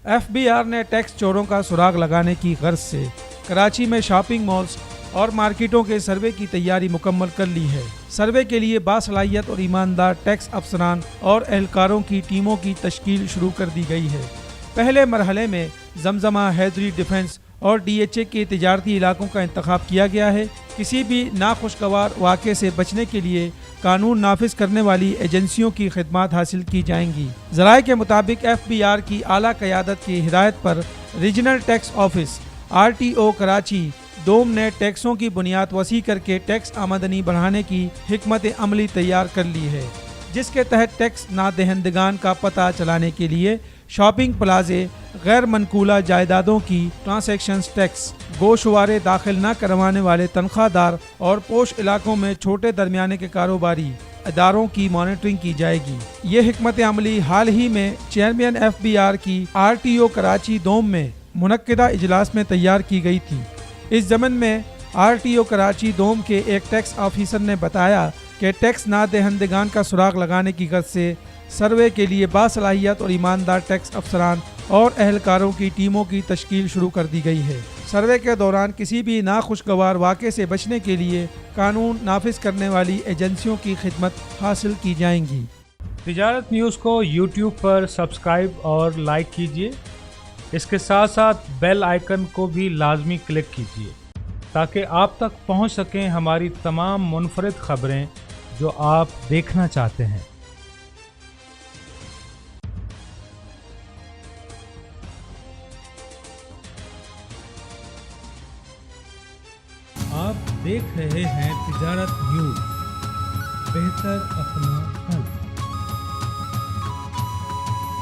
FBR ने tax चोरों का सुराग लगाने की गर्ज से कराची में शॉपिंग मॉल्स और मार्केटों के सर्वे की तैयारी मुकम्मल कर ली है। सर्वे के लिए बासलाहियत और ईमानदार टैक्स अफसरान और एहलकारों की टीमों की तश्कील शुरू कर दी गई है। पहले मरहले में जमजमा, हैदरी, डिफेंस और DHA के तिजारती इलाकों का इंतखाब किया गया है। किसी भी नाखुशगवार वाक़े से बचने के लिए कानून नाफिज करने वाली एजेंसियों की खिदमात हासिल की जाएंगी। ज़राए के मुताबिक FBR की आला क़यादत की हिदायत पर regional tax office RTO Karachi डोम ने टैक्सों की बुनियाद वसी करके टैक्स आमदनी बढ़ाने की हिकमत अमली तैयार कर ली है, जिसके तहत टैक्स नादहिंदगान का पता चलाने के लिए शॉपिंग प्लाजे, गैर मनकूला जायदादों की ट्रांसैक्शंस टैक्स, गोशवारे दाखिल न करवाने वाले तनख्वाहदार और पोश इलाकों में छोटे दरमियाने के कारोबारी इदारों की मॉनिटरिंग की जाएगी। ये हिकमत अमली हाल ही में चेयरमैन FBR की RTO कराची डोम में मुनक्किदा इजलास में तैयार की गई थी। इस ज़मन में RTO कराची डोम के एक टैक्स ऑफिसर ने बताया कि टैक्स नादहिंदगान का सुराग लगाने की गर्ज से सर्वे के लिए बासलाहियत और ईमानदार टैक्स अफसरान और एहलकारों की टीमों की तश्कील शुरू कर दी गई है। सर्वे के दौरान किसी भी नाखुशगवार वाक़े से बचने के लिए कानून नाफिज करने वाली एजेंसियों की खिदमत हासिल की जाएंगी। तिजारत न्यूज़ को YouTube पर सब्सक्राइब और लाइक कीजिए। इसके साथ साथ बेल आइकन को भी लाजमी क्लिक कीजिए ताकि आप तक पहुंच सकें हमारी तमाम मुनफरिद खबरें जो आप देखना चाहते हैं। आप देख रहे हैं तिजारत न्यूज़। बेहतर अपना